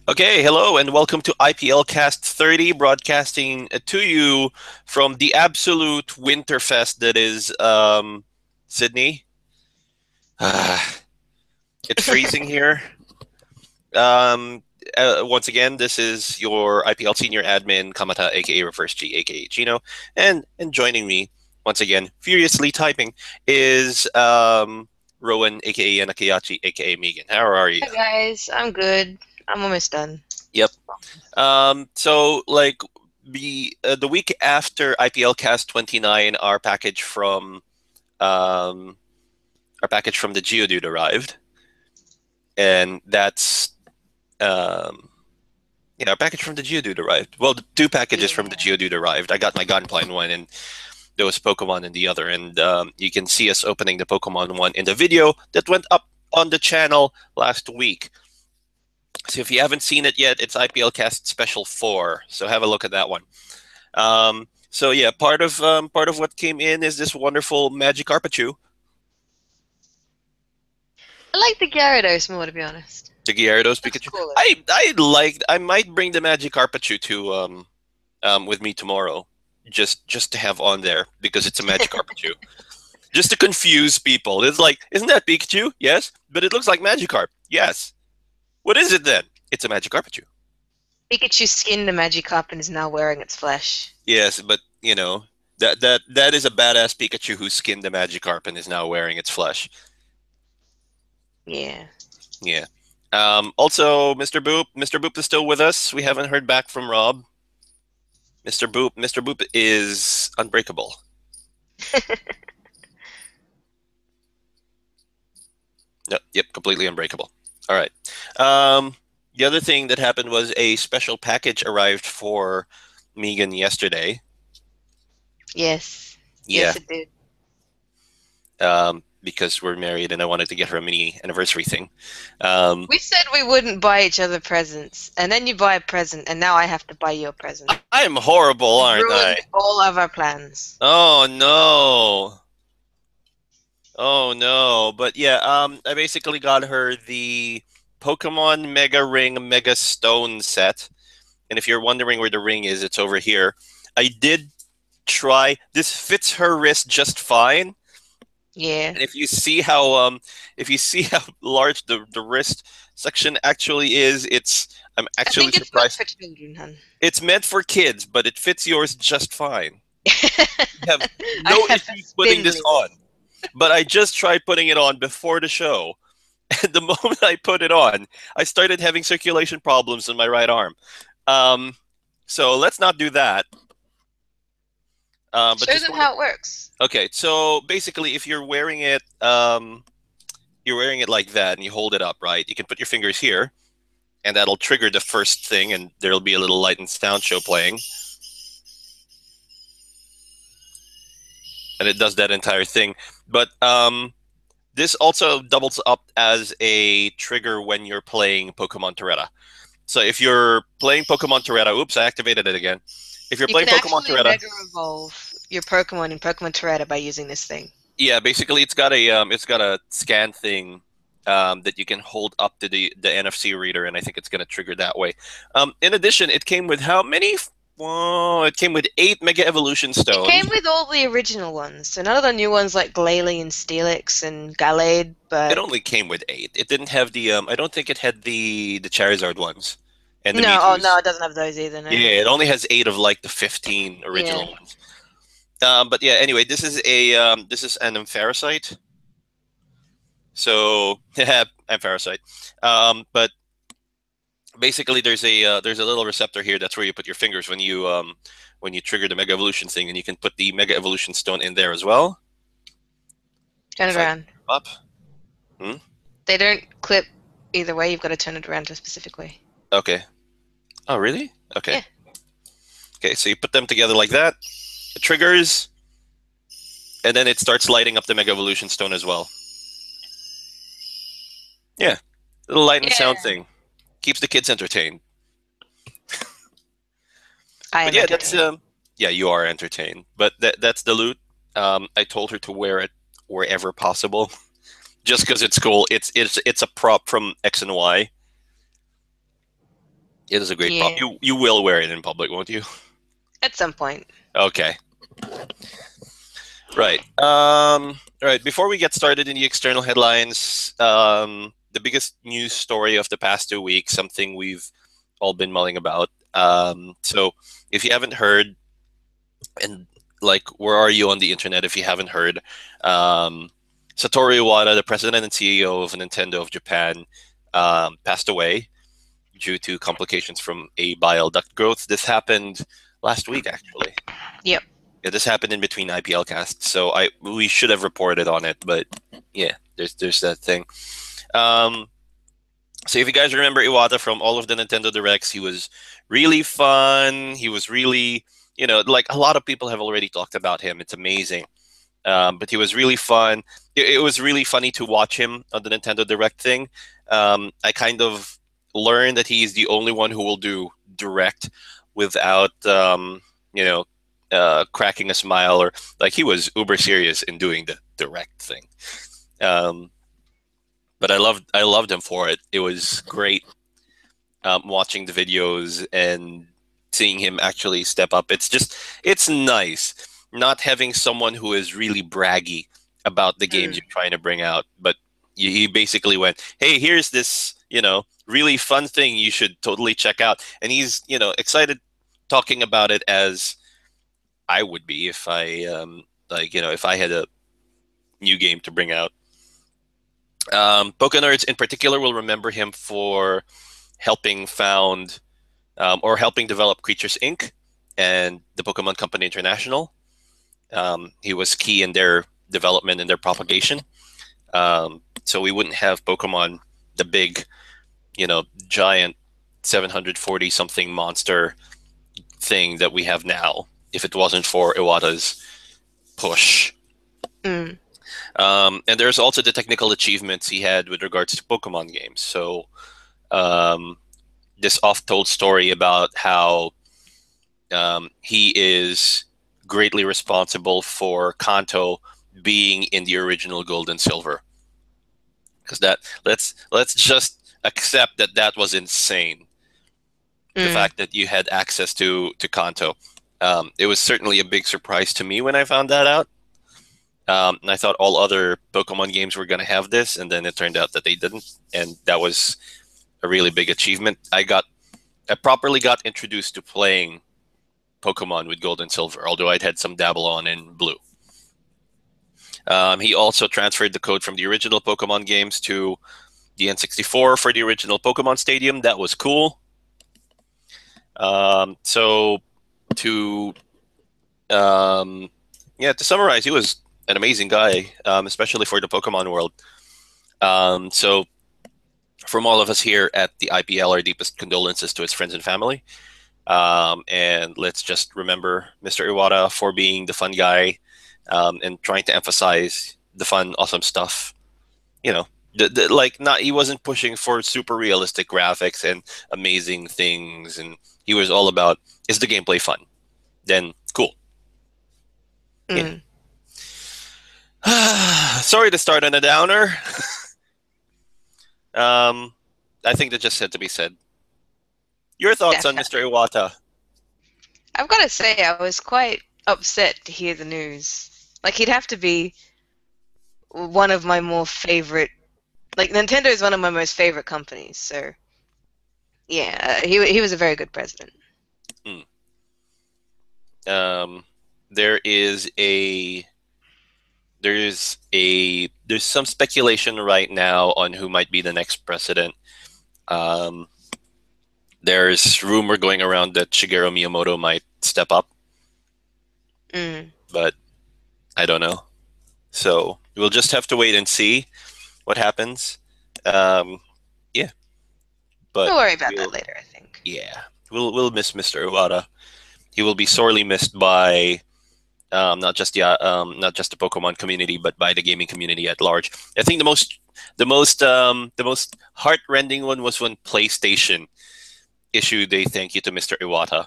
Okay, hello and welcome to IPLcast 30, broadcasting to you from the absolute winterfest that is Sydney. It's freezing here. Um, Once again, this is your IPL senior admin Kamata, aka Reverse G, aka Chino, and joining me once again, furiously typing, is Rowan, aka Anakiyachi, aka Megan. How are you? Hi guys, I'm good. I'm almost done. Yep. So like the week after IPL Cast 29, um our package from the Geodude arrived, and that's our package from the Geodude arrived. Well, the two packages from the Yeah. Geodude arrived. I got my Gunpline one, and there was Pokemon in the other. And you can see us opening the Pokemon one in the video that went up on the channel last week. So if you haven't seen it yet, it's IPL Cast Special 4. So have a look at that one. So yeah, part of what came in is this wonderful Magikarp. I like the Gyarados more, to be honest. The Gyarados Looks Pikachu. cooler. I might bring the Magikarp to with me tomorrow, just to have on there because it's a Magikarp, just to confuse people. It's like, isn't that Pikachu? Yes, but it looks like Magikarp. Yes. What is it then? It's a Magikarp. Pikachu skinned the Magikarp and is now wearing its flesh. Yes, but that is a badass Pikachu who skinned the Magikarp and is now wearing its flesh. Yeah. Yeah. Also, Mr. Boop is still with us. We haven't heard back from Rob. Mr. Boop is unbreakable. Yep, completely unbreakable. All right. The other thing that happened was a special package arrived for Megan yesterday. Yes. Yeah. Yes, it did. Because we're married and I wanted to get her a mini anniversary thing. We said we wouldn't buy each other presents, and then you buy a present, and now I have to buy you a present. I'm horrible, aren't I? Ruined all of our plans. Oh no. Oh no. But yeah, I basically got her the Pokemon Mega Ring Mega Stone set. And if you're wondering where the ring is, it's over here. I did try. This fits her wrist just fine. Yeah. And if you see how large the wrist section actually is, I'm I actually think it's meant surprised. for children, hun. It's meant for kids, but it fits yours just fine. You have I no have issues putting this spindly. on. But I just tried putting it on before the show. And the moment I put it on, I started having circulation problems in my right arm. Um, so let's not do that. But Show just them want to. how it works. Okay, so basically, if you're wearing it like that, and you hold it up, right? You can put your fingers here, and that'll trigger the first thing, and there'll be a little light and sound show playing, and it does that entire thing. But this also doubles up as a trigger when you're playing Pokemon Toretta. So if you're playing Pokemon Toretta, oops, I activated it again. If you're You playing can Pokemon actually Toretta, Mega Evolve your Pokemon in Pokemon Toretta by using this thing. yeah, basically it's got a scan thing that you can hold up to the NFC reader, and I think it's going to trigger that way. In addition, it came with how many? Well, it came with 8 Mega Evolution It Stones. came with all the original ones, so none of the new ones like Glalie and Steelix and Gallade, It but only came with 8. It didn't have the I don't think it had the Charizard ones and the no, oh no, Mewtwo's. it doesn't have those either, no. Yeah, it only has 8 of like the 15 Yeah. original ones. But yeah, anyway, this is an Ampharisite. So Ampharisite. But basically, there's a little receptor here. That's where you put your fingers when you trigger the Mega Evolution thing, and you can put the Mega Evolution Stone in there as well. Turn it If I around. up, hmm? They don't clip either way, you've got to turn it around to a specific way. Okay. Oh, really? Okay. Yeah. Okay, so you put them together like that. It triggers, and then it starts lighting up the Mega Evolution Stone as well. Yeah, little light and sound Yeah. thing keeps the kids entertained. I But am yeah, that's entertained. yeah, you are entertained. But that's the loot. I told her to wear it wherever possible, just because it's cool. It's a prop from X and Y. It is a great prop. Yeah. You will wear it in public, won't you? At some point. Okay. Right. All right. Before we get started in the external headlines, the biggest news story of the past 2 weeks, something we've all been mulling about. So if you haven't heard, and like, where are you on the internet if you haven't heard? Satoru Iwata, the president and CEO of Nintendo of Japan, passed away due to complications from a bile duct growth. This happened last week, actually. Yep. Yeah, this happened in between IPLcast, so we should have reported on it, but yeah, there's that thing. So if you guys remember Iwata from all of the Nintendo Directs, he was really fun. He was really, like a lot of people have already talked about him. It's amazing. But he was really fun. It was really funny to watch him on the Nintendo Direct thing. I kind of learned that he is the only one who will do Direct without, cracking a smile, or like he was uber serious in doing the Direct thing. But I loved him for it. It was great watching the videos and seeing him actually step up. It's nice not having someone who is really braggy about the games you're trying to bring out, but he basically went, "Hey, here's this, really fun thing you should totally check out," and he's, excited talking about it as I would be if I if I had a new game to bring out. Pokken nerds in particular will remember him for helping found or helping develop Creatures Inc. and the Pokemon Company International. He was key in their development and their propagation. So we wouldn't have Pokemon, the big, giant 740 something monster thing that we have now, if it wasn't for Iwata's push. And there's also the technical achievements he had with regards to Pokemon games. So this oft-told story about how he is greatly responsible for Kanto being in the original Gold and Silver. Because let's just accept that was insane. The fact that you had access to Kanto. It was certainly a big surprise to me when I found that out. And I thought all other Pokemon games were going to have this, and then it turned out that they didn't. And that was a really big achievement. I properly got introduced to playing Pokemon with Gold and Silver, although I'd had some dabble on in Blue. He also transferred the code from the original Pokemon games to the N64 for the original Pokemon Stadium. That was cool. So to summarize, he was an amazing guy, especially for the Pokemon world. So from all of us here at the IPL, our deepest condolences to his friends and family. And let's just remember Mr. Iwata for being the fun guy and trying to emphasize the fun, awesome stuff. He wasn't pushing for super realistic graphics and amazing things, and he was all about, is the gameplay fun? Then cool. Yeah. Sorry to start on a downer. I think that just had to be said. Your thoughts on Mr. Iwata? I've got to say, I was quite upset to hear the news. Like, he'd have to be one of my more favorite. Like, Nintendo is one of my most favorite companies, so yeah, he was a very good president. There's some speculation right now on who might be the next president. There's rumor going around that Shigeru Miyamoto might step up, but I don't know. So we'll just have to wait and see what happens. Yeah, but we'll worry about that later, I think. Yeah, we'll miss Mr. Iwata. He will be sorely missed by not just the Pokemon community, but by the gaming community at large. I think the most heartrending one was when PlayStation issued a thank you to Mr. Iwata.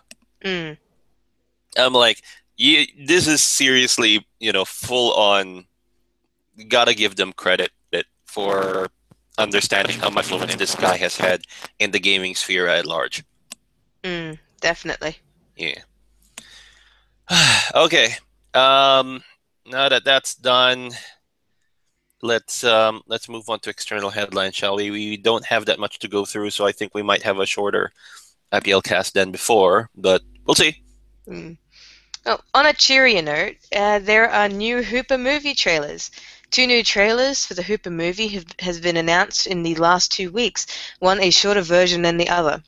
I'm like, this is seriously, full on. Gotta give them credit for understanding how much influence this guy has had in the gaming sphere at large. Definitely. Yeah. Okay. Um, Now that that's done, let's move on to external headlines, shall we? We don't have that much to go through, so I think we might have a shorter IPL cast than before, but we'll see. Mm. Well, on a cheerier note, there are new Hoopa movie trailers. Two new trailers for the Hoopa movie has been announced in the last 2 weeks, one a shorter version than the other.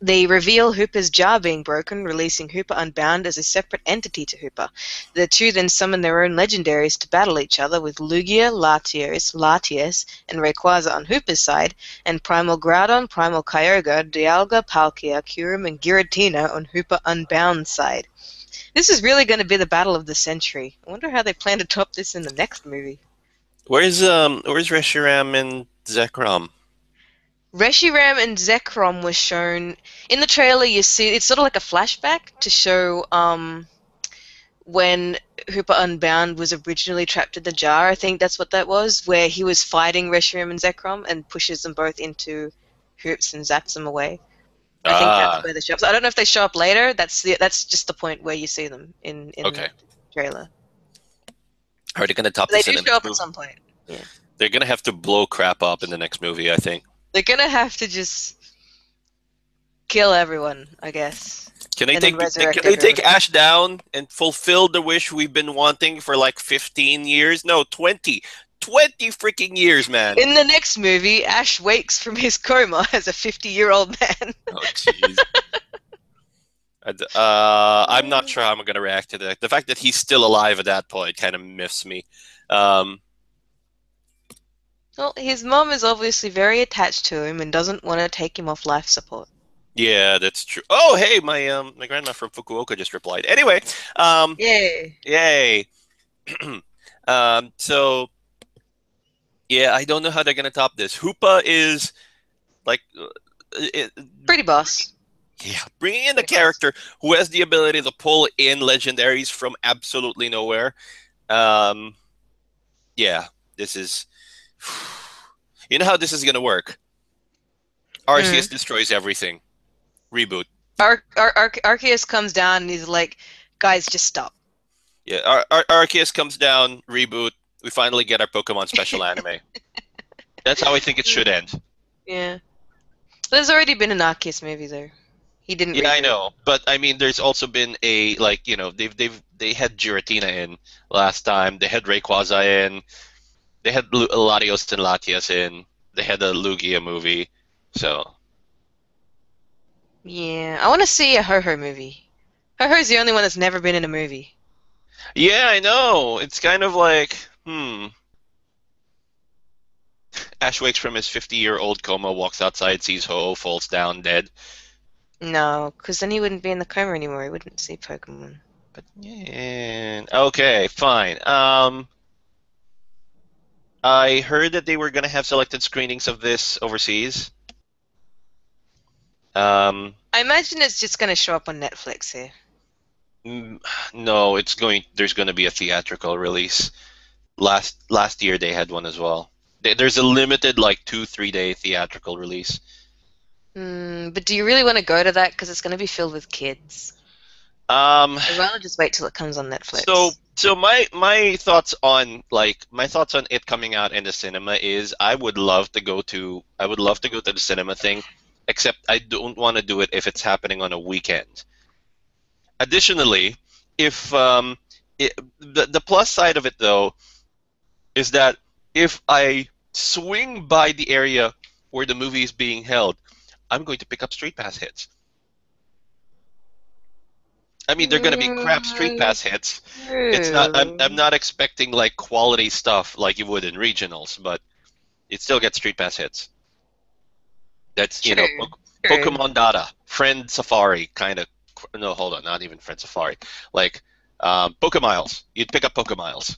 They reveal Hoopa's jaw being broken, releasing Hoopa Unbound as a separate entity to Hoopa. The two then summon their own legendaries to battle each other, with Lugia, Latias, and Rayquaza on Hoopa's side, and Primal Groudon, Primal Kyogre, Dialga, Palkia, Kyurem, and Giratina on Hoopa Unbound's side. This is really going to be the battle of the century. I wonder how they plan to top this in the next movie. Where's Reshiram and Zekrom? Reshiram and Zekrom was shown in the trailer. You see, it's sort of like a flashback to show when Hooper Unbound was originally trapped in the jar. I think that's what that was, where he was fighting Reshiram and Zekrom and pushes them both into Hoops and zaps them away. I think that's Ah, where they show up. So I don't know if they show up later. That's just the point where you see them in okay. the trailer. Are they gonna top They this in do the show next up at movie? some point. Yeah. They're gonna have to blow crap up in the next movie, I think. They're gonna have to just kill everyone, I guess, Can they and then take resurrect can they take everyone. Ash down and fulfill the wish we've been wanting for like 15 years? No, 20. 20 freaking years, man. In the next movie, Ash wakes from his coma as a 50-year-old man. Oh, jeez. I'm not sure how I'm going to react to that. The fact that he's still alive at that point kind of miffs me. Um, Well, his mom is obviously very attached to him and doesn't want to take him off life support. yeah, that's true. Oh, hey, my grandma from Fukuoka just replied. Anyway, Yay. yay. So yeah, I don't know how they're going to top this. Hoopa is like it, Pretty boss. yeah, bringing in a Pretty boss. character who has the ability to pull in legendaries from absolutely nowhere. Um, yeah, this is. You know how this is gonna work. Arceus Mm. destroys everything. Reboot. Arceus comes down and he's like, guys, just stop. Yeah, Arceus comes down. Reboot. We finally get our Pokemon special anime. That's how I think it should end. Yeah. There's already been an Arceus movie, though. He didn't Yeah, I reboot. know, but I mean, there's also been a like they had Giratina in last time. They had Rayquaza in. They had Latios and Latias in. They had a Lugia movie. So Yeah, I want to see a Ho-Ho movie. Ho-Ho's the only one that's never been in a movie. yeah, I know. It's kind of like Ash wakes from his 50-year-old coma, walks outside, sees Ho-Oh, falls down dead. No, because then he wouldn't be in the coma anymore. He wouldn't see Pokemon. But yeah, okay, fine. I heard that they were gonna have selected screenings of this overseas. Um, I imagine it's just going to show up on Netflix here. no, it's going. There's gonna be a theatrical release. Last year they had one as well. There's a limited like 2-3 day theatrical release. But do you really want to go to that? Because it's going to be filled with kids. Um, I'd rather just wait till it comes on so Netflix. so my thoughts on it coming out in the cinema is I would love to go to the cinema thing, except I don't want to do it if it's happening on a weekend. Additionally, if the plus side of it though is that if I swing by the area where the movie is being held, I'm going to pick up Street Pass hits. I mean, they're going to be crap Street Pass hits. It's not. I'm True. not expecting like quality stuff like you would in regionals, but it still gets Street Pass hits. That's True. True. Pokemon Data, Friend Safari, kind of. No, hold on, not even Friend Safari. Like Pokemiles. You'd pick up Pokemiles.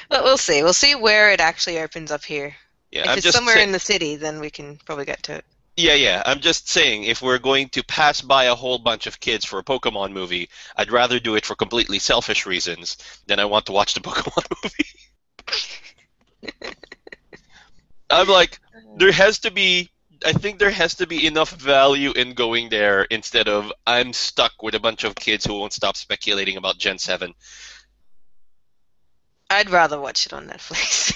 But we'll see. We'll see where it actually opens up here. Yeah, If I'm it's just somewhere saying. in the city, then we can probably get to it. Yeah. I'm just saying, if we're going to pass by a whole bunch of kids for a Pokemon movie, I'd rather do it for completely selfish reasons than I want to watch the Pokemon movie. I'm like, there has to be I think there has to be enough value in going there instead of I'm stuck with a bunch of kids who won't stop speculating about Gen 7. I'd rather watch it on Netflix.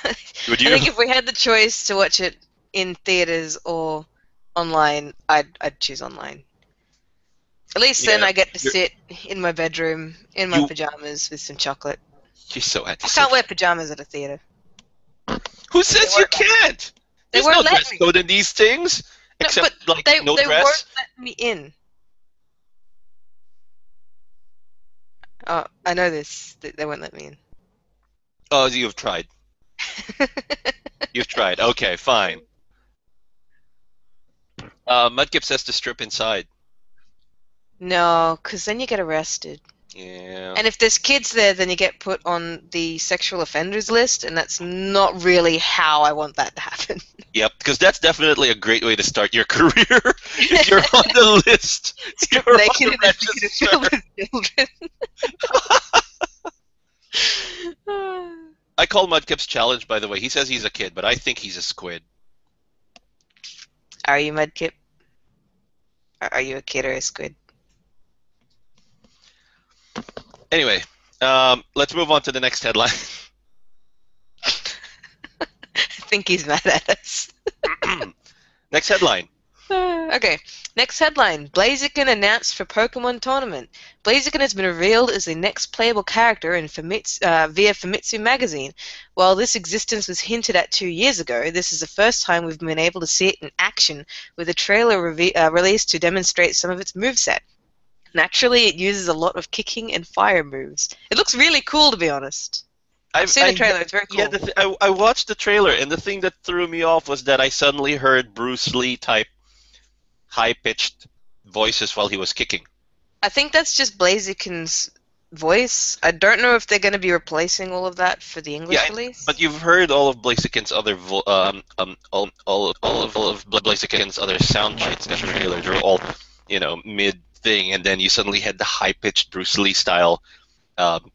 I Would you? think if we had the choice to watch it in theaters or online, I'd choose online. At least then Yeah, I get to you're, sit in my bedroom in my you, pajamas with some chocolate. you're so I can't antisocial. wear pajamas at a theater. Who They says you won't. can't? They There's no won't let dress me. code in these things, No, except but like no they won't dress. let me in. Oh, I know this. They won't let me in. Oh, you've tried. You've tried. Okay, fine. Mudkip says to strip inside. No, because then you get arrested. Yeah. And if there's kids there, then you get put on the sexual offenders list, and that's not really how I want that to happen. Yep, because that's definitely a great way to start your career. If you're on the list, you're Strip on naked the in a theater register. filled with children. I call Mudkip's challenge, by the way. He says he's a kid, but I think he's a squid. Are you Mudkip? Are you a kid or a squid? Anyway, let's move on to the next headline. I think he's mad at us. Next headline. Okay, next headline. Blaziken announced for Pokémon Tournament. Blaziken has been revealed as the next playable character in via Famitsu magazine. While this existence was hinted at 2 years ago, this is the first time we've been able to see it in action, with a trailer released to demonstrate some of its moveset. Naturally, it uses a lot of kicking and fire moves. It looks really cool, to be honed. I've seen the trailer, it's very cool. Yeah, I watched the trailer, and the thing that threw me off was that I suddenly heard Bruce Lee type high-pitched voices while he was kicking. I think that's just Blaziken's voice. I don't know if they're going to be replacing all of that for the English release. But you've heard all of Blaziken's other all of Blaziken's other sound bites in the trailer. They're all, mid thing, and then you suddenly had the high-pitched Bruce Lee style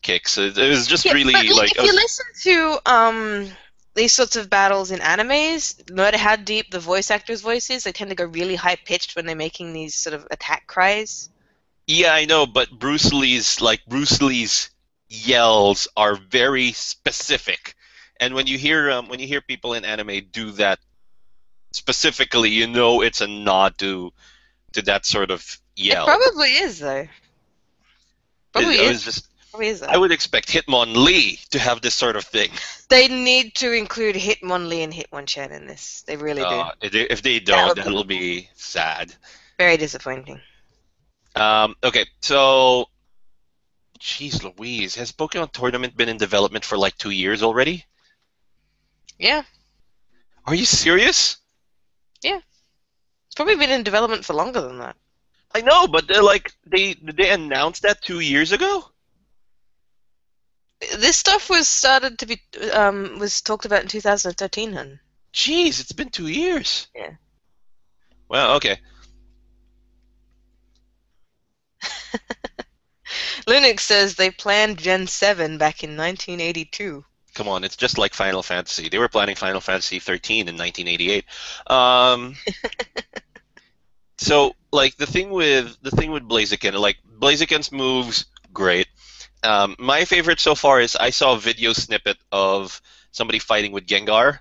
kicks. So it was just really but like. If you listen to these sorts of battles in animes, no matter how deep the voice actor's voice is, they tend to go really high pitched when they're making these sort of attack cries. Yeah, I know, but Bruce Lee's yells are very specific, and when you hear people in anime do that specifically, you know it's a nod to that sort of yell. It probably is, though. Probably is. I would expect Hitmonlee to have this sort of thing. They need to include Hitmonlee and Hitmonchan in this. They really do. If they don't, that'll be sad. Very disappointing. Okay, so, jeez Louise, has Pokémon Tournament been in development for like 2 years already? Yeah. Are you serious? Yeah. It's probably been in development for longer than that. I know, but did they announce that 2 years ago? This stuff was talked about in 2013, hun. Jeez, it's been 2 years. Yeah. Well, okay. Linux says they planned Gen 7 back in 1982. Come on, it's just like Final Fantasy. They were planning Final Fantasy 13 in 1988. So, like the thing with Blaziken, like Blaziken's moves, great. My favorite so far is I saw a video snippet of somebody fighting with Gengar.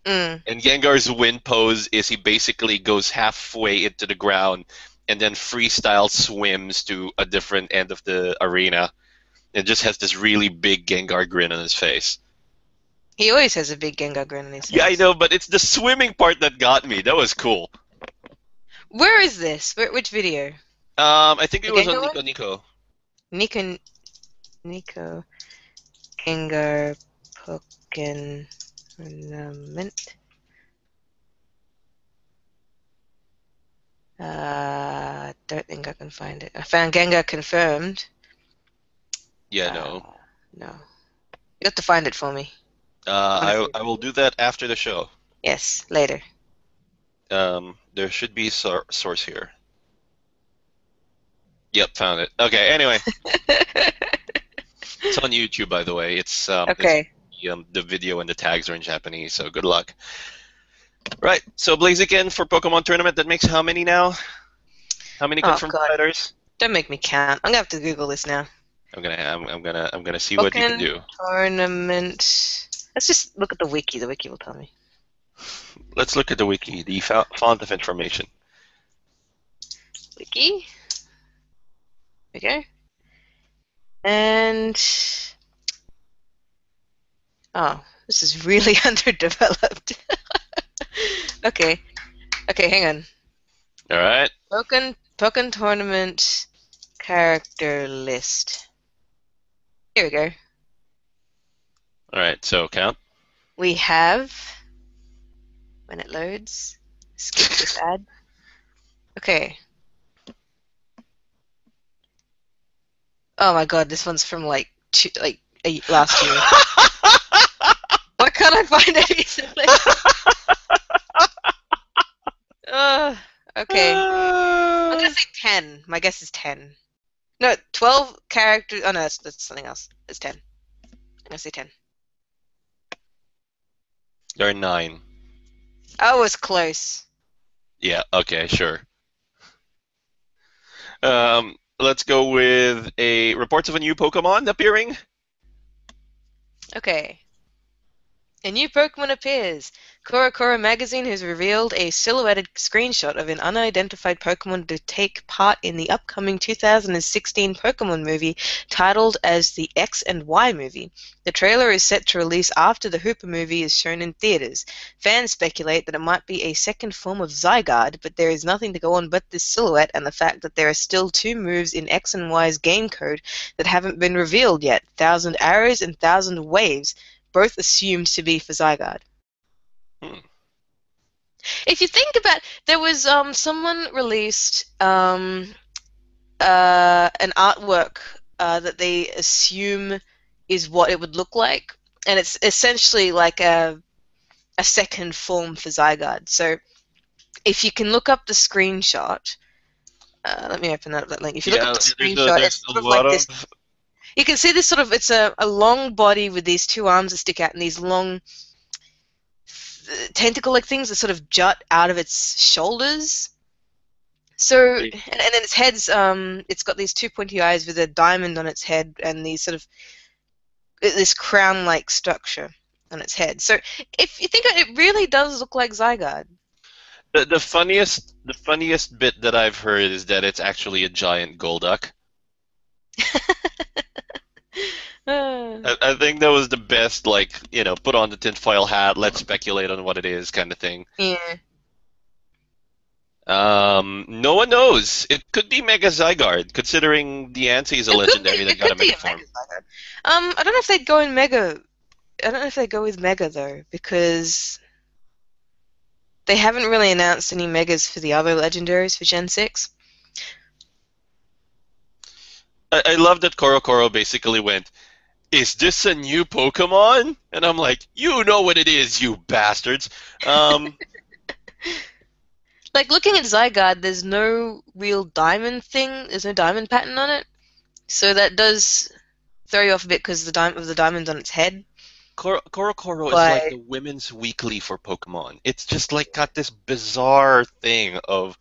And Gengar's win pose is he basically goes halfway into the ground and then freestyle swims to a different end of the arena. It just has this really big Gengar grin on his face. He always has a big Gengar grin on his face. Yeah, I know, but it's the swimming part that got me. That was cool. Where is this? Which video? I think it was on Nico. Nico Gengar Pokken Tournament. Don't think I can find it. I found Gengar confirmed. Yeah, no. No. You have to find it for me. I will do that after the show. Yes, later. There should be source here. Yep, found it. Okay, anyway. It's on YouTube, by the way. It's okay. The video and the tags are in Japanese, so good luck. Right. So Blaziken for Pokemon Tournament. That makes how many now? How many Oh confirmed god, fighters? don't make me count. I'm gonna have to Google this now. I'm gonna see what you can Pokken do. Tournament. Let's just look at the wiki. The wiki will tell me. Let's look at the wiki, the font of information. Wiki. Okay. And oh, this is really underdeveloped. Okay. Okay, hang on. All right. Pokken Tournament character list. Here we go. All right. So count. We have, when it loads, skip this ad. Okay. Oh my god, this one's from like last year. Why can't I find it recently? Okay. I'm gonna say 10. My guess is 10. No, 12 characters. Oh no, that's something else. It's 10. I'm gonna say 10. There are 9. I was close. Yeah. Okay. Sure. Let's go with a reports of a new Pokemon appearing. Okay. A new Pokemon appears. Korokoro magazine has revealed a silhouetted screenshot of an unidentified Pokemon to take part in the upcoming 2016 Pokemon movie titled as the X and Y movie. The trailer is set to release after the Hoopa movie is shown in theaters. Fans speculate that it might be a second form of Zygarde, but there is nothing to go on but this silhouette and the fact that there are still 2 moves in X and Y's game code that haven't been revealed yet: Thousand Arrows and Thousand Waves, both assumed to be for Zygarde. Hmm. If you think about, there was someone released an artwork that they assume is what it would look like, and it's essentially like a second form for Zygarde. So if you can look up the screenshot, let me open up that link. If you look up Yeah. the screenshot, There's it's a sort of lot like this. of. You can see this sort of, it's a long body with these 2 arms that stick out and these long tentacle-like things that sort of jut out of its shoulders. So, and then its head's it's got these 2 pointy eyes with a diamond on its head and these sort of this crown-like structure on its head. So, if you think it really does look like Zygarde. The funniest bit that I've heard is that it's actually a giant Golduck. I think that was the best, like, put on the tinfoil hat, let's speculate on what it is kind of thing. Yeah. No one knows. It could be Mega Zygarde, considering the Diancie is a legendary that got a Mega form. I don't know if they'd go in Mega. I don't know if they'd go with Mega though, because they haven't really announced any Megas for the other legendaries for Gen 6. I love that Korokoro basically went, "Is this a new Pokemon?" And I'm like, "You know what it is, you bastards." Like, looking at Zygarde, there's no real diamond thing. There's no diamond pattern on it, so that does throw you off a bit because of the diamonds on its head. Korokoro is But like the women's weekly for Pokemon. It's just like got this bizarre thing of,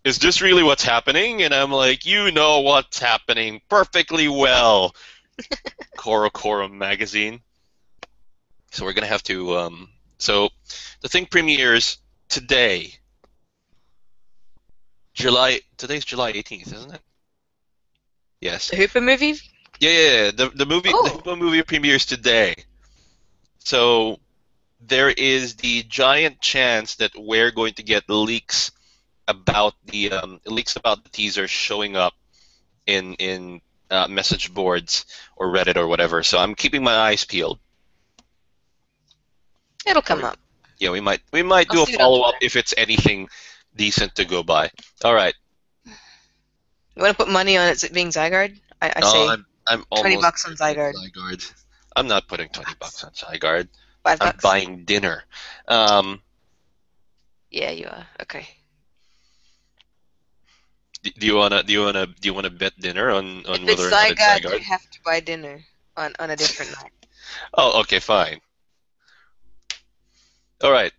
is this really what's happening? And I'm like, you know what's happening perfectly well. Korokoro magazine. So we're gonna have to. So the thing premieres today. Today's July 18th, isn't it? Yes. the Hoopa movie? Yeah. The movie, the Oh. Hoopa movie premieres today. So there is the giant chance that we're going to get leaks about the teaser showing up in message boards or Reddit or whatever. So I'm keeping my eyes peeled. It'll come up. Yeah, we might I'll do a see it on follow up Twitter. if it's anything decent to go by. All right. You want to put money on it being Zygarde? I No, say I'm $20 almost on Zygarde. Zygarde. I'm not putting $20 on Zygarde. I'm $5. buying dinner. Yeah, you are. Okay. Do you wanna bet dinner on If whether it's or not it's Zygarde, you Zygarde? have to buy dinner on a different night. Oh, okay, fine. All right.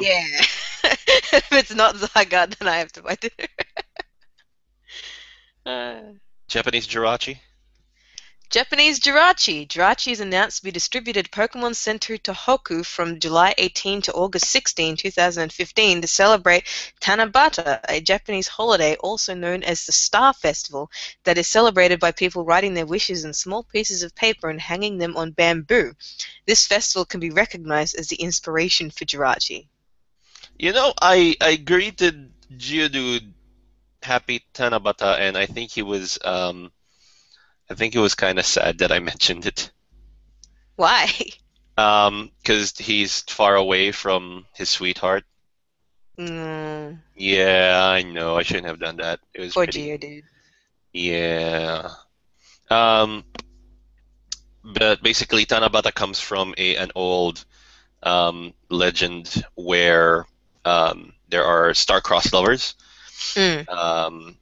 Yeah. If it's not Zygarde, then I have to buy dinner. Japanese Jirachi. Japanese Jirachi. Jirachi is announced to be distributed Pokemon Center Tohoku from July 18 to August 16, 2015 to celebrate Tanabata, a Japanese holiday also known as the Star Festival that is celebrated by people writing their wishes in small pieces of paper and hanging them on bamboo. This festival can be recognized as the inspiration for Jirachi. You know, I greeted Geodude Happy Tanabata, and I think he was kind of sad that I mentioned it. Why? Because he's far away from his sweetheart. Mm, Yeah, I know. I shouldn't have done that. It was poor pretty. Geodude. Yeah. Um, but basically, Tanabata comes from an old legend where there are star-crossed lovers, Mm,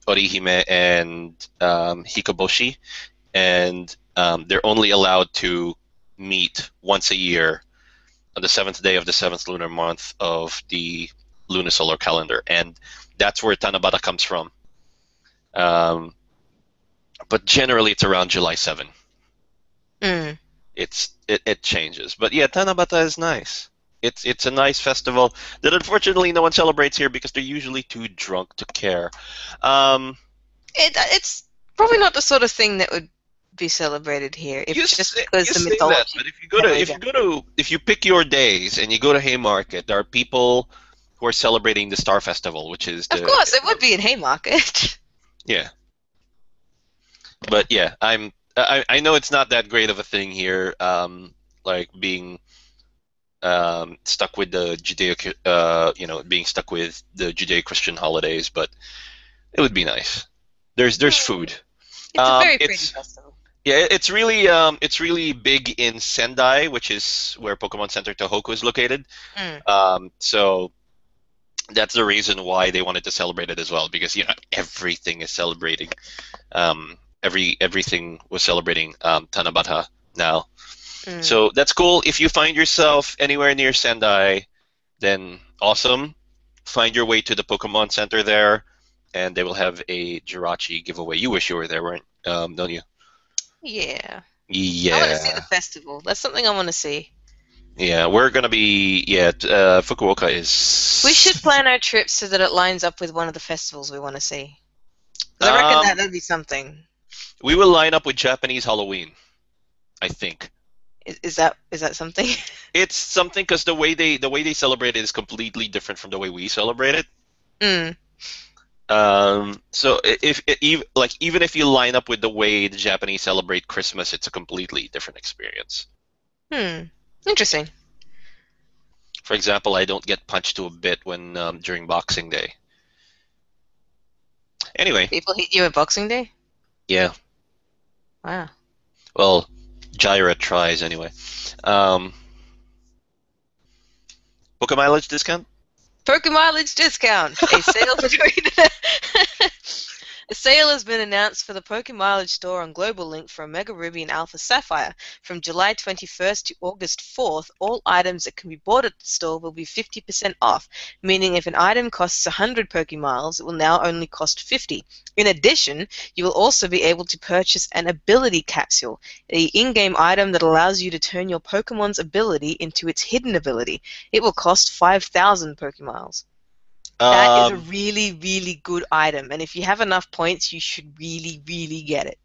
Orihime and Hikoboshi, and they're only allowed to meet once a year on the seventh day of the seventh lunar month of the lunisolar calendar, and that's where Tanabata comes from. Um, but generally, it's around July 7. mm. It changes, but yeah, Tanabata is nice. It's a nice festival that unfortunately no one celebrates here because they're usually too drunk to care. Um, It's probably not the sort of thing that would be celebrated here if just because you the say that, mythology but carries on. if you pick your days and you go to Haymarket, there are people who are celebrating the Star Festival, which is Of the course, it would be in Haymarket. yeah. But yeah, I know it's not that great of a thing here, like being stuck with the being stuck with the Judeo-Christian holidays, but it would be nice. There's food. It's a very pretty It's festival. yeah, it's really big in Sendai, which is where Pokemon Center Tohoku is located. Mm. So that's the reason why they wanted to celebrate it as well, because everything is celebrating. Everything was celebrating Tanabata now. Mm. So that's cool. If you find yourself anywhere near Sendai, then awesome. Find your way to the Pokemon Center there, and they will have a Jirachi giveaway. You wish you were there, weren't don't you? Yeah. I want to see the Yeah. festival. That's something I want to see. Yeah, we're gonna be Fukuoka We should is plan our trip so that it lines up with one of the festivals we want to see. 'Cause I reckon um that'd be something. we will line up with Japanese Halloween, I think. Is that something? It's something because the way they celebrate it is completely different from the way we celebrate it. Mm. So even if you line up with the way the Japanese celebrate Christmas, it's a completely different experience. Hmm. Interesting. For example, I don't get punched to a bit when during Boxing Day. Anyway, People hit you at Boxing Day? yeah. Wow. Well, Gyra tries anyway. Um, Book a mileage discount? Poke mileage discount. A sale between a sale has been announced for the Poke Mileage store on Global Link for Omega Ruby and Alpha Sapphire. From July 21st to August 4th, all items that can be bought at the store will be 50% off, meaning if an item costs 100 Poke Miles, it will now only cost 50. In addition, you will also be able to purchase an ability capsule, an in-game item that allows you to turn your Pokemon's ability into its hidden ability. It will cost 5,000 Poke Miles. That is a Um, really, really good item, and if you have enough points, you should really, really get it.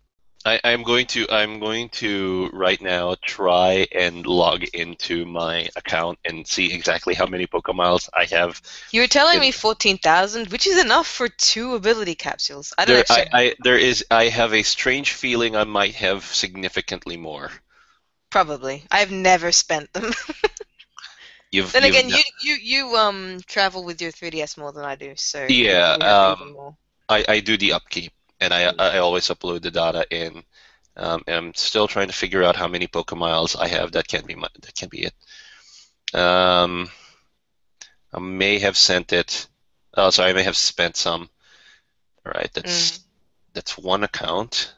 I'm going to right now try and log into my account and see exactly how many Pokémiles I have. You were telling In me 14,000, which is enough for 2 ability capsules. I don't there, actually have I have a strange feeling I might have significantly more. probably. I've never spent them. Then You've again, you travel with your 3DS more than I do, so you Yeah, probably have even more. I do the upkeep, and Mm. I always upload the data in. And I'm still trying to figure out how many Pokémiles I have. That can be it. Um, I may have sent it. Oh, sorry, I may have spent some. All right, Mm. that's one account.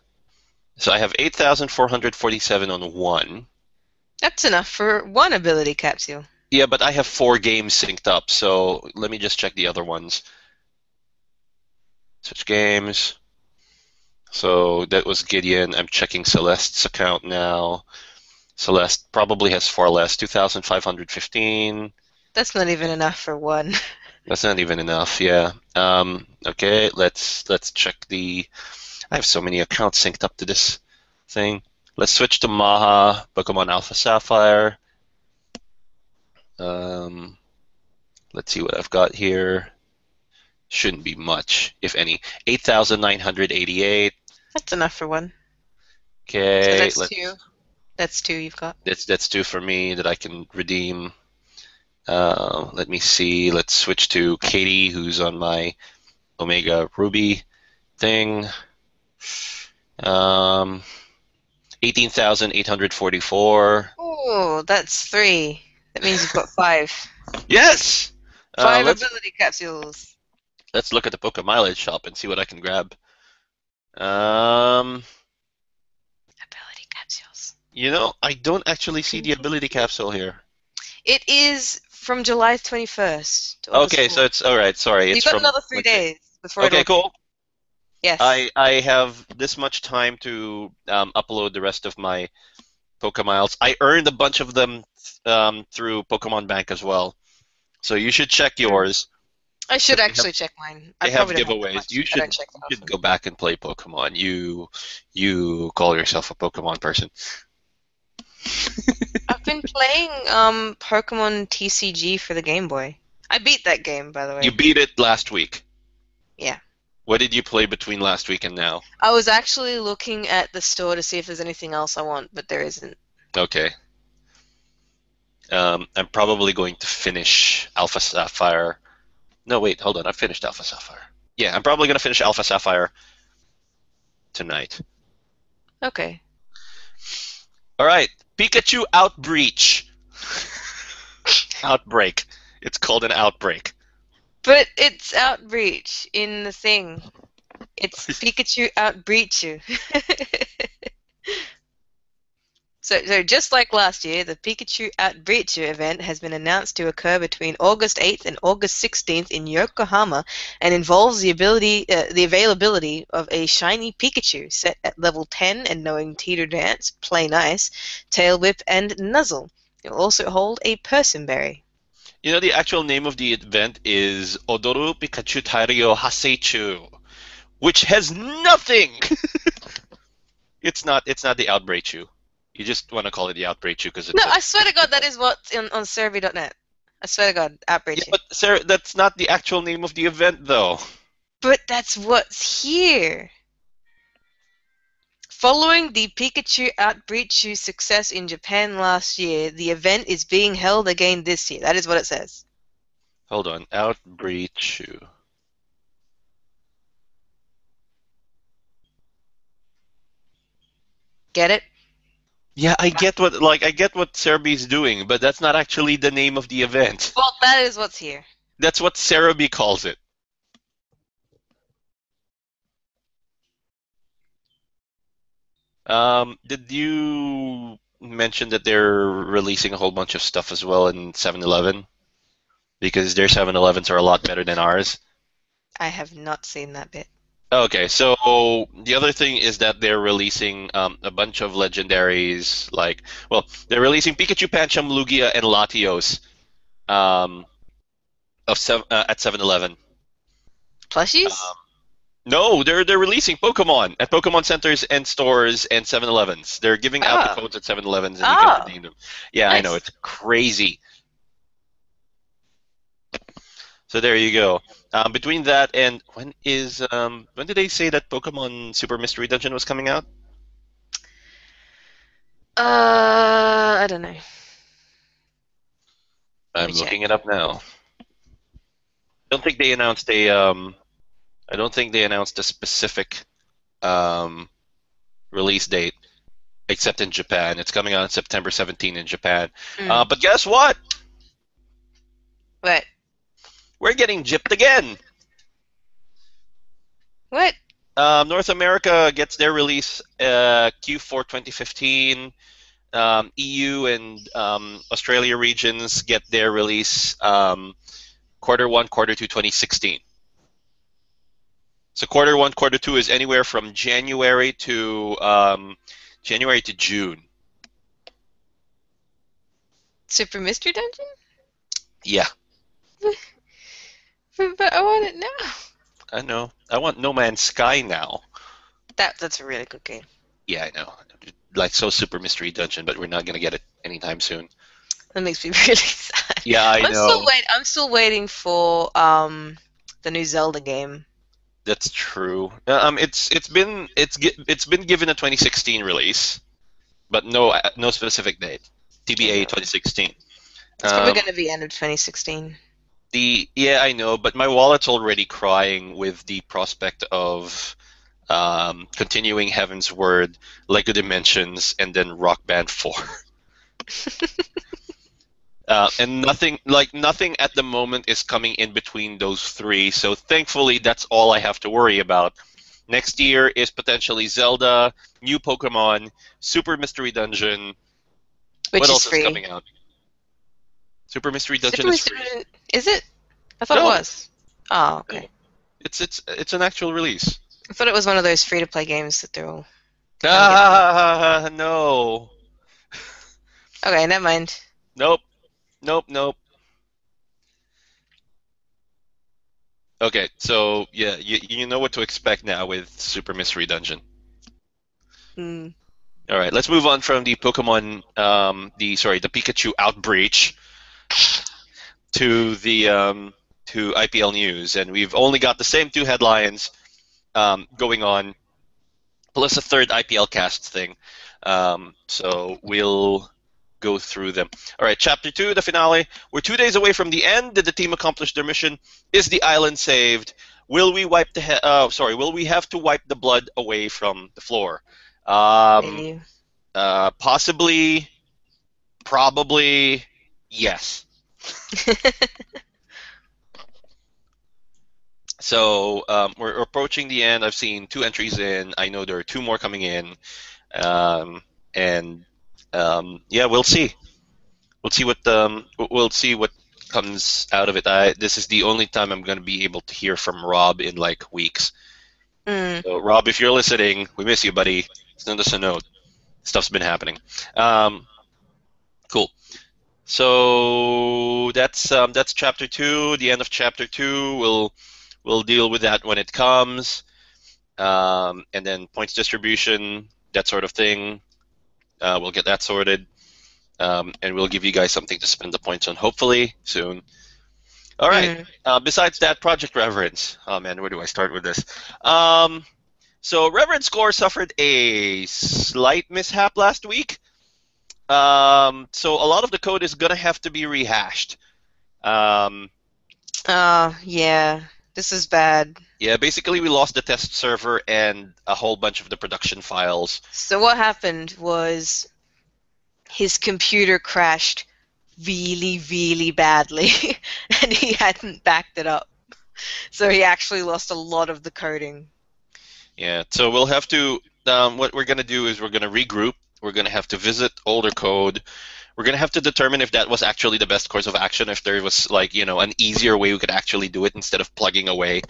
So I have 8,447 on one. That's enough for one ability capsule. Yeah, but I have 4 games synced up, so let me just check the other ones. Switch games. So that was Gideon. I'm checking Celeste's account now. Celeste probably has far less, 2,515. That's not even enough for one. That's not even enough, yeah. Okay, let's check the. I have so many accounts synced up to this thing. Let's switch to Maha, Pokemon Alpha Sapphire. Um, let's see what I've got here. Shouldn't be much, if any. 8,988. That's enough for one. So Okay, that's let's. 2. That's 2 you've got. That's 2 for me that I can redeem. Let me see. Let's switch to Katie, who's on my Omega Ruby thing. 18,844. Oh, that's 3. That means you've got 5. Yes. 5 Let's ability capsules. look at the Poké Mileage shop and see what I can grab. Um, Ability capsules. I don't actually see the ability capsule here. It is from July 21st to August Okay, 4th. so it's all right. Sorry, You've it's got from another 3 Wednesday. days before Okay, it'll. cool. Yes. I have this much time to upload the rest of my Pokemiles. I earned a bunch of them through Pokemon Bank as well. So you should check yours. I should 'Cause actually check mine. I they have probably don't have that giveaways. much. You I don't should check that you should often. go back and play Pokemon. You call yourself a Pokemon person. I've been playing Pokemon TCG for the Game Boy. I beat that game, by the way. You beat it last week. Yeah. What did you play between last week and now? I was actually looking at the store to see if there's anything else I want, but there isn't. Okay. I'm probably going to finish Alpha Sapphire. No, wait, hold on. I finished Alpha Sapphire. Yeah, I'm probably going to finish Alpha Sapphire tonight. Okay. All right, Pikachu Outbreach. Outbreak. It's called an outbreak. But it's Outreach in the thing. It's Pikachu Outbreach you. So just like last year, the Pikachu Outbreach You event has been announced to occur between August 8th and August 16th in Yokohama and involves the availability of a shiny Pikachu set at level 10 and knowing Teeter Dance, Play Nice, Tail Whip, and Nuzzle. It will also hold a Persimberry. The actual name of the event is Odoru Pikachu Tairio Haseichu, which has nothing. It's not the Outbreachu. You just want to call it the Outbreachu because it's. No, I swear to God, that is what's on Survey.net. I swear to God, Outbreach Yeah, You. but Sarah, that's not the actual name of the event, though. But that's what's here. Following the Pikachu Outbreachu success in Japan last year, the event is being held again this year. That is what it says. Hold on, Outbreachu. Get it? Yeah, I get what Cerebee's doing, but that's not actually the name of the event. Well, that is what's here. That's what Cerebee calls it. Did you mention that they're releasing a whole bunch of stuff as well in 7-Eleven? Because their 7-Elevens are a lot better than ours. I have not seen that bit. Okay, so the other thing is that they're releasing a bunch of legendaries, they're releasing Pikachu, Pancham, Lugia, and Latios um, at 7-Eleven. Plushies? No, they're releasing Pokemon at Pokemon centers and stores and 7-Elevens. They're giving out the codes at 7-Elevens and you can redeem them. Yeah, nice. I know, it's crazy. So there you go. Between that and when did they say that Pokemon Super Mystery Dungeon was coming out? I don't know. I'm looking it up now. I don't think they announced a specific release date, except in Japan. It's coming out on September 17 in Japan. But guess what? What? We're getting gypped again. What? North America gets their release Q4 2015. EU and Australia regions get their release quarter 1, quarter 2, 2016. So quarter 1, quarter 2 is anywhere from January to June. Super Mystery Dungeon? Yeah, But I want it now. I know. I want No Man's Sky now. That's a really good game. Yeah, I know. Like so Super Mystery Dungeon, but we're not gonna get it anytime soon. That makes me really sad. Yeah, I know. I'm still waiting for the new Zelda game. That's true. It's been given a 2016 release, but no specific date. TBA Yeah. 2016. It's probably Um, going to be end of 2016. yeah, I know, but my wallet's already crying with the prospect of continuing Heaven's Word, Lego Dimensions, and then Rock Band 4. And nothing at the moment is coming in between those three. So thankfully, that's all I have to worry about. Next year is potentially Zelda, new Pokemon, Super Mystery Dungeon. Which What is else is free. coming out? Super Mystery Dungeon Super is Mystery free. Dungeon, is it? I thought it No, was. Oh, no, okay. it's an actual release. I thought it was one of those free-to-play games that they're all trying to get people. Ah, no, Okay, never mind. nope, nope. Okay, so yeah, you know what to expect now with Super Mystery Dungeon. Hmm. All right, let's move on from the Pokemon, the Pikachu Outbreach to the to IPL news, and we've only got the same two headlines going on, plus a third IPLcast thing. So we'll go through them. All right, Chapter 2, the finale. We're 2 days away from the end. Did the team accomplish their mission? Is the island saved? Will we will we have to wipe the blood away from the floor? Um, Maybe. Possibly, probably, yes. So we're approaching the end. I've seen 2 entries in. I know there are 2 more coming in. And yeah, we'll see. We'll see what comes out of it. This is the only time I'm going to be able to hear from Rob in like weeks. Hmm. So Rob, if you're listening, we miss you, buddy. Send us a note. Stuff's been happening. Cool. So that's chapter 2. The end of chapter 2. We'll deal with that when it comes. And then points distribution, that sort of thing. We'll get that sorted. And we'll give you guys something to spend the points on, hopefully, soon. All right. Besides that, Project Reverence. Oh, man, where do I start with this? So Reverence Core suffered a slight mishap last week. So a lot of the code is going to have to be rehashed. Yeah. This is bad. Yeah, basically we lost the test server and a whole bunch of the production files. So what happened was his computer crashed really, really badly, and he hadn't backed it up. So he actually lost a lot of the coding. Yeah, so we'll have to, what we're going to do is we're going to regroup. We're going to have to visit older code. We're going to have to determine if that was actually the best course of action, if there was like, an easier way we could actually do it instead of plugging away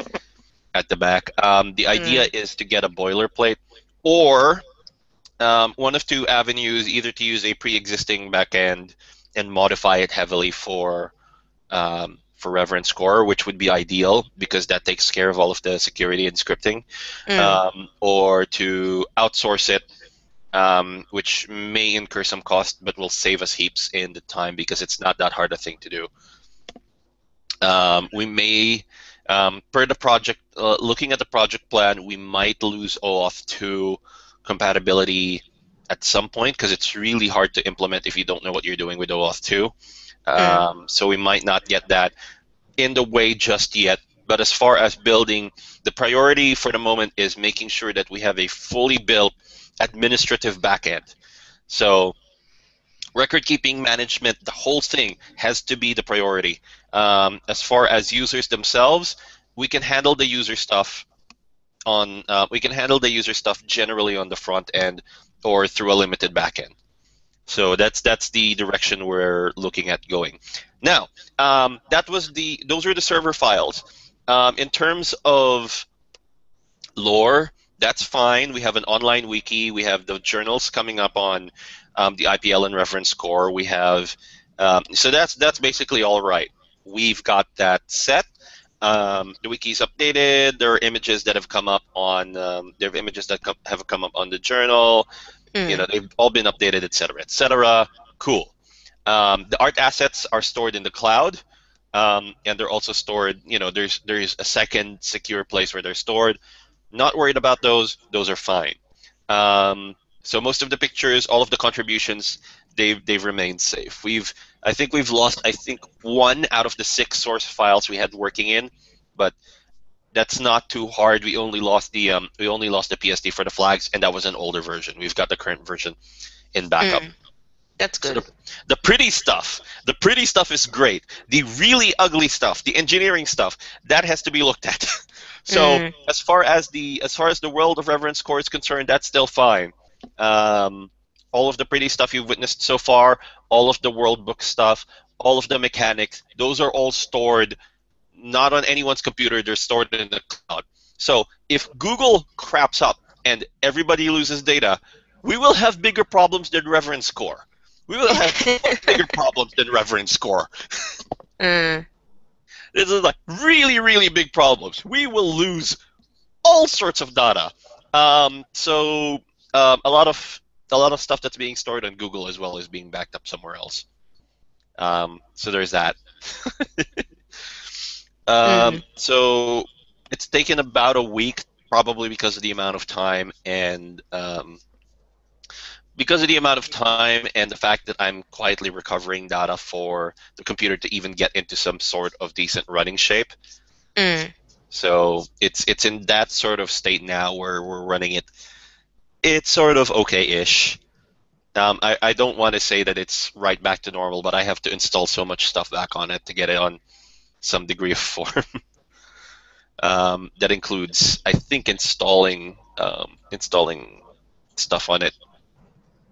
at the back. The idea is to get a boilerplate, or one of 2 avenues, either to use a pre-existing backend and modify it heavily for Reverence Core, which would be ideal because that takes care of all of the security and scripting, or to outsource it, which may incur some cost, but will save us heaps in the time because it's not that hard a thing to do. We may, per the project, looking at the project plan, we might lose OAuth 2 compatibility at some point because it's really hard to implement if you don't know what you're doing with OAuth 2. So we might not get that in the way just yet. But as far as building, the priority for the moment is making sure that we have a fully built administrative backend. So record keeping management, the whole thing has to be the priority. As far as users themselves, we can handle the user stuff generally on the front end or through a limited backend. So that's the direction we're looking at going. Now, those were the server files. In terms of lore, that's fine. We have an online wiki. We have the journals coming up on the IPL and Reverence Core. We have so that's basically all right. We've got that set. The wiki's updated. There are images that have come up on. There are images that have come up on the journal. They've all been updated, etc., etc. Cool. The art assets are stored in the cloud, and they're also stored. There's a second secure place where they're stored. Not worried about those. Those are fine. So most of the pictures, all of the contributions, they've remained safe. I think we've lost one out of the 6 source files we had working in, but that's not too hard. We only lost the PSD for the flags, and that was an older version. We've got the current version in backup. That's good. So the pretty stuff is great. The really ugly stuff, the engineering stuff, that has to be looked at. So as far as the World of Reverence Core is concerned, that's still fine. All of the pretty stuff you've witnessed so far, all of the world book stuff, all of the mechanics, those are all stored not on anyone's computer. They're stored in the cloud. So if Google craps up and everybody loses data, we will have bigger problems than Reverence Core. We will have bigger problems than Reverence Core. This is like really, really big problems. We will lose all sorts of data. So a lot of stuff that's being stored on Google as well is being backed up somewhere else. So there's that. So it's taken about a week, probably because of the amount of time and the fact that I'm quietly recovering data for the computer to even get into some sort of decent running shape. So it's in that sort of state now where we're running it. It's sort of okay-ish. I don't want to say that it's right back to normal, but I have to install so much stuff back on it to get it on some degree of form. That includes, I think, installing stuff on it.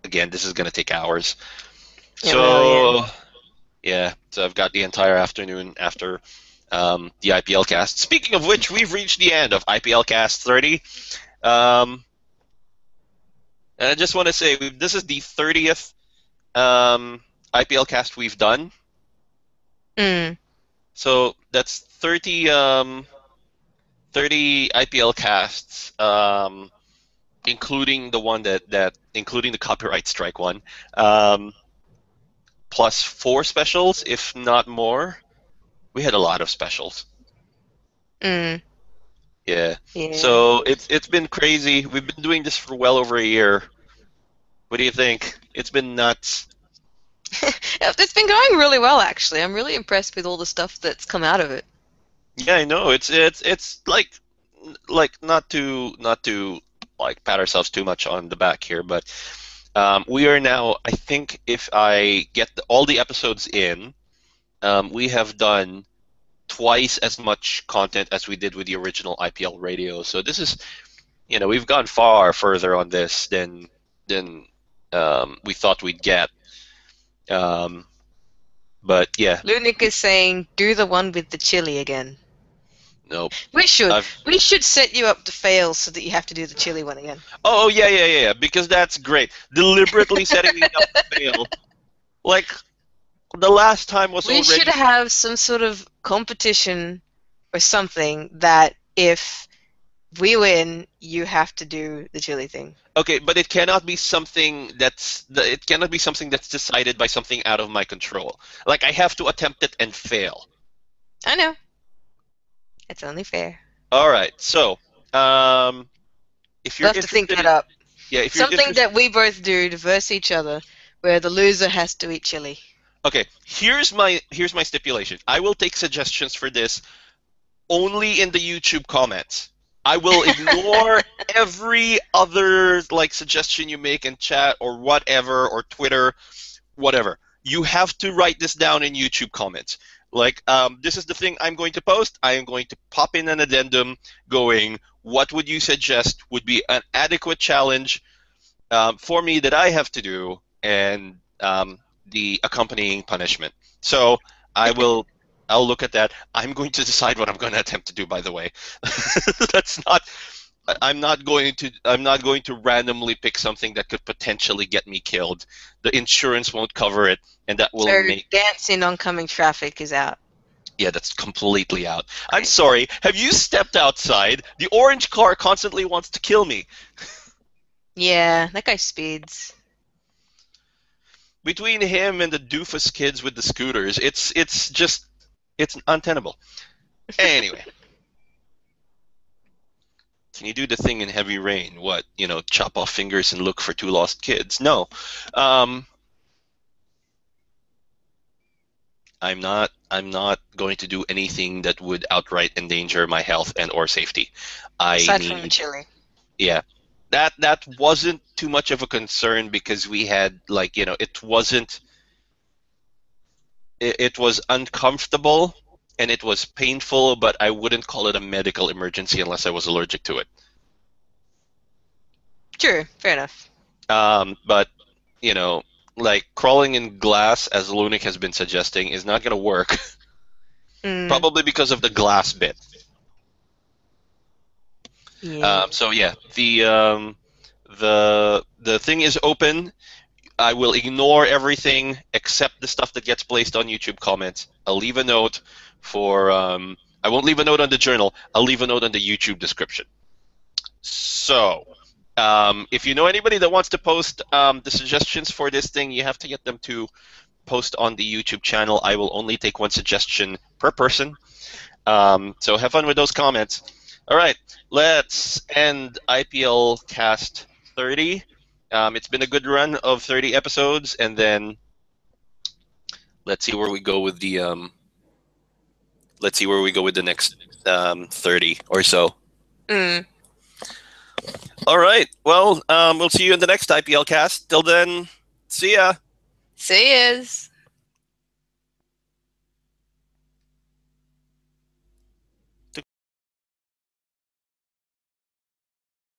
Again, this is going to take hours. So I've got the entire afternoon after the IPLcast. Speaking of which, we've reached the end of IPLcast 30. And I just want to say, this is the 30th IPLcast we've done. So that's 30 IPL casts, including the one including the copyright strike one, plus 4 specials, if not more. We had a lot of specials. Yeah. So it's been crazy. We've been doing this for well over a year. What do you think? It's been nuts. It's been going really well, actually. I'm really impressed with all the stuff that's come out of it. Yeah, I know. It's like not to like pat ourselves too much on the back here, but we are now, I think, if I get all the episodes in, we have done twice as much content as we did with the original IPL radio. So this is, we've gone far further on this than we thought we'd get. But yeah. Lunik is saying, do the one with the chili again. Nope. We should set you up to fail so that you have to do the chili one again. Oh yeah, because that's great. Deliberately setting me up to fail. Like the last time was already. We should have some sort of competition or something that if we win, you have to do the chili thing. Okay, but it cannot be something that's decided by something out of my control. Like I have to attempt it and fail. I know. It's only fair. All right, so if you're we'll have to think that up. Yeah, if you're something that we both do to verse each other, where the loser has to eat chili. Okay, here's my stipulation. I will take suggestions for this only in the YouTube comments. I will ignore every other suggestion you make in chat or whatever, or Twitter, whatever. You have to write this down in YouTube comments. This is the thing I'm going to post. I am going to pop in an addendum going, what would you suggest would be an adequate challenge for me that I have to do, and the accompanying punishment. So I'll look at that. I'm going to decide what I'm going to attempt to do. By the way, that's not. I'm not going to randomly pick something that could potentially get me killed. The insurance won't cover it, and that will So make. dancing oncoming traffic is out. Yeah, that's completely out. I'm Great. sorry. Have you stepped outside? The orange car constantly wants to kill me. Yeah, that guy speeds. Between him and the doofus kids with the scooters, it's untenable. Anyway, can you do the thing in heavy rain? What, chop off fingers and look for two lost kids? No. I'm not going to do anything that would outright endanger my health and or safety. Aside from the chili. Yeah. That wasn't too much of a concern because we had it was uncomfortable and it was painful, but I wouldn't call it a medical emergency unless I was allergic to it. True, fair enough. But like crawling in glass, as Lunik has been suggesting, is not going to work. Probably because of the glass bit. Yeah. So yeah, the thing is open. I will ignore everything except the stuff that gets placed on YouTube comments. I'll leave a note for. I won't leave a note on the journal. I'll leave a note on the YouTube description. So, if you know anybody that wants to post the suggestions for this thing, you have to get them to post on the YouTube channel. I will only take one suggestion per person. So have fun with those comments. All right, let's end IPLcast 30. It's been a good run of 30 episodes, and then let's see where we go with the next 30 or so. All right. Well, we'll see you in the next IPLcast. Till then, see ya. See yas.